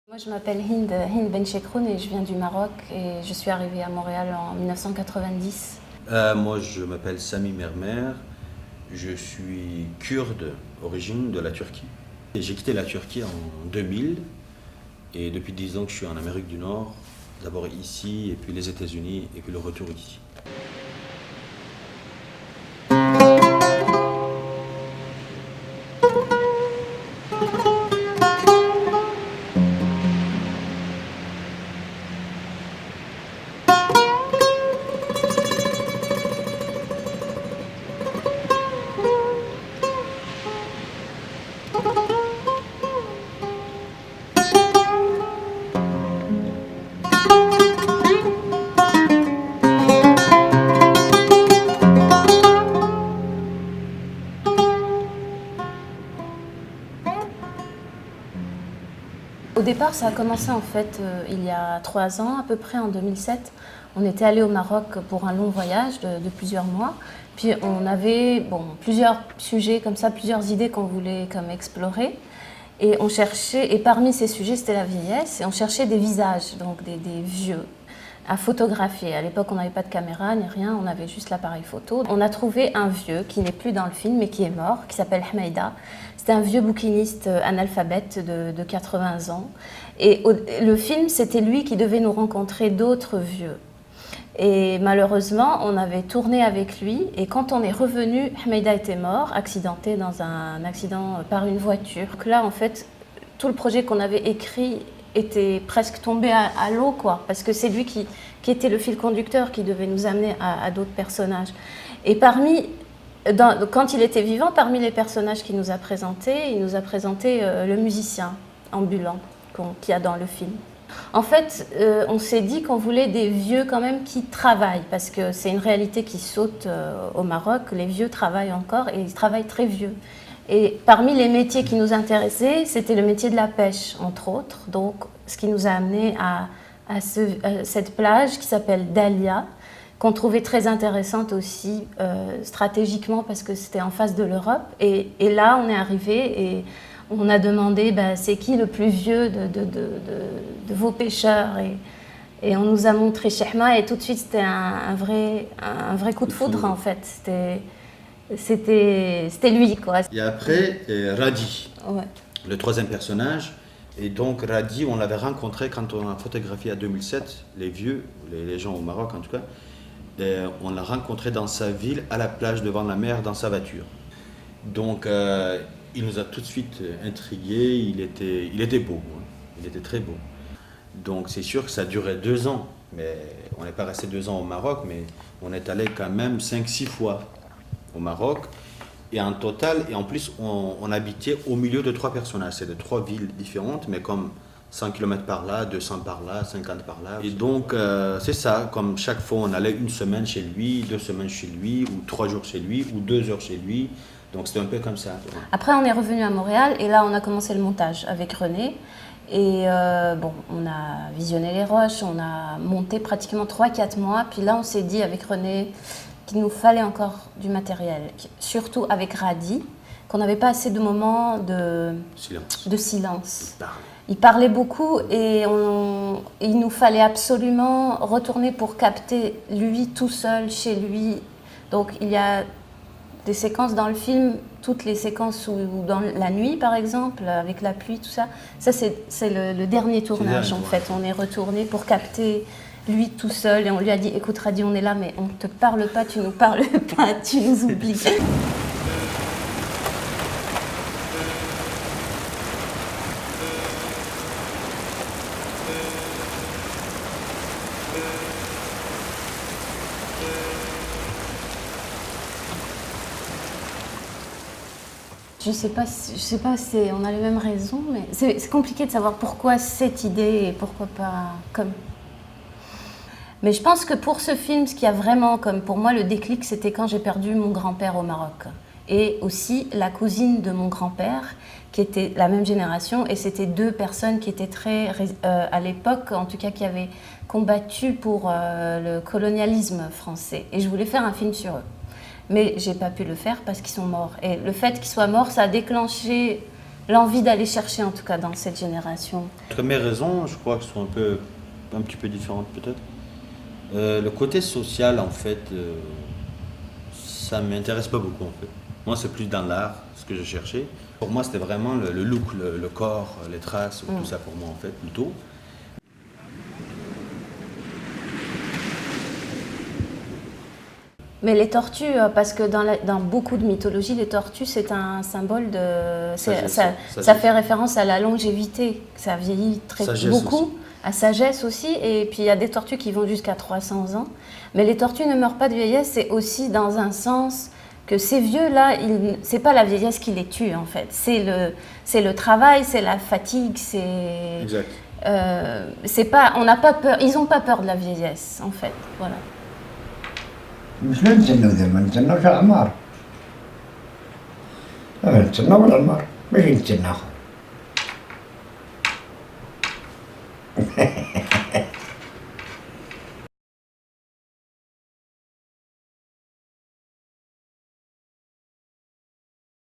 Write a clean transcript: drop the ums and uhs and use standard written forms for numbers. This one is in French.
Moi, je m'appelle Hind Benchekroun et je viens du Maroc et je suis arrivée à Montréal en 1990. Moi, je m'appelle Sami Mermer, je suis kurde, origine de la Turquie. Et j'ai quitté la Turquie en 2000 et depuis 10 ans que je suis en Amérique du Nord, d'abord ici et puis les États-Unis et puis le retour ici. Au départ, ça a commencé en fait il y a 3 ans, à peu près en 2007. On était allé au Maroc pour un long voyage de plusieurs mois. Puis on avait plusieurs sujets comme ça, plusieurs idées qu'on voulait comme explorer. Et on cherchait, et parmi ces sujets, c'était la vieillesse, et on cherchait des visages, donc des vieux, à photographier. À l'époque, on n'avait pas de caméra ni rien, on avait juste l'appareil photo. On a trouvé un vieux qui n'est plus dans le film, mais qui est mort, qui s'appelle Hmeida. C'était un vieux bouquiniste analphabète de 80 ans. Et le film, c'était lui qui devait nous rencontrer d'autres vieux. Et malheureusement, on avait tourné avec lui et quand on est revenu, Hmeida était mort, accidenté dans un accident par une voiture. Donc là, en fait, tout le projet qu'on avait écrit était presque tombé à l'eau, quoi, parce que c'est lui qui était le fil conducteur, qui devait nous amener à d'autres personnages. Et quand il était vivant, parmi les personnages qu'il nous a présentés, il nous a présenté le musicien ambulant qu'il y a dans le film. En fait, on s'est dit qu'on voulait des vieux quand même qui travaillent, parce que c'est une réalité qui saute au Maroc. Les vieux travaillent encore et ils travaillent très vieux. Et parmi les métiers qui nous intéressaient, c'était le métier de la pêche, entre autres. Donc, ce qui nous a amené à cette plage qui s'appelle Dalia, qu'on trouvait très intéressante aussi stratégiquement parce que c'était en face de l'Europe. Et là, on est arrivé et on a demandé c'est qui le plus vieux de vos pêcheurs et on nous a montré Chehma et tout de suite c'était un vrai coup de foudre en fait. C'était lui quoi. Et après, Radi, Ouais. le troisième personnage. Et donc Radi, on l'avait rencontré quand on a photographié à 2007, les vieux, les gens au Maroc en tout cas. Et on l'a rencontré dans sa ville, à la plage, devant la mer, dans sa voiture. Donc il nous a tout de suite intrigués, il était beau, hein. Il était très beau. Donc c'est sûr que ça a duré 2 ans, mais on n'est pas resté 2 ans au Maroc, mais on est allé quand même 5-6 fois au Maroc. Et en total, et en plus on habitait au milieu de 3 personnages, c'est de 3 villes différentes, mais comme 100 km par là, 200 par là, 50 par là. Et donc c'est ça, comme chaque fois on allait 1 semaine chez lui, 2 semaines chez lui, ou 3 jours chez lui, ou 2 heures chez lui. Donc c'était un peu comme ça. Après, on est revenu à Montréal et là, on a commencé le montage avec René. Et on a visionné les rushs, on a monté pratiquement 3-4 mois. Puis là, on s'est dit avec René qu'il nous fallait encore du matériel, surtout avec Radi, qu'on n'avait pas assez de moments de silence. Il parlait beaucoup et il nous fallait absolument retourner pour capter lui tout seul chez lui. Donc il y a des séquences dans le film, toutes les séquences où dans la nuit par exemple, avec la pluie, tout ça, c'est le dernier tournage en fait. On est retourné pour capter lui tout seul et on lui a dit écoute Radi, on est là mais on ne te parle pas, tu nous parles pas, tu nous oublies. Je sais pas si on a les mêmes raisons, mais c'est compliqué de savoir pourquoi cette idée et pourquoi pas comme. Mais je pense que pour ce film, ce qui a vraiment, comme pour moi, le déclic, c'était quand j'ai perdu mon grand-père au Maroc. Et aussi la cousine de mon grand-père, qui était la même génération. Et c'était 2 personnes qui étaient très, à l'époque, en tout cas, qui avaient combattu pour le colonialisme français. Et je voulais faire un film sur eux. Mais j'ai pas pu le faire parce qu'ils sont morts. Et le fait qu'ils soient morts, ça a déclenché l'envie d'aller chercher en tout cas dans cette génération. Mes raisons, je crois, que sont un petit peu différentes peut-être. Le côté social, en fait, ça m'intéresse pas beaucoup en fait. Moi, c'est plus dans l'art, ce que je cherchais. Pour moi, c'était vraiment le look, le corps, les traces, tout ça pour moi en fait, plutôt. Mais les tortues, parce que dans beaucoup de mythologies, les tortues, c'est un symbole de... Ça fait référence à la longévité, ça vieillit beaucoup, aussi. À sagesse aussi. Et puis il y a des tortues qui vont jusqu'à 300 ans. Mais les tortues ne meurent pas de vieillesse, c'est aussi dans un sens que ces vieux-là, c'est pas la vieillesse qui les tue en fait. C'est le travail, c'est la fatigue, c'est... Exact. On n'a pas peur, ils n'ont pas peur de la vieillesse en fait, voilà. مش نتسنوا ذا ما نتسناوش أعمار نتسناو الأعمار ماشي نتسناو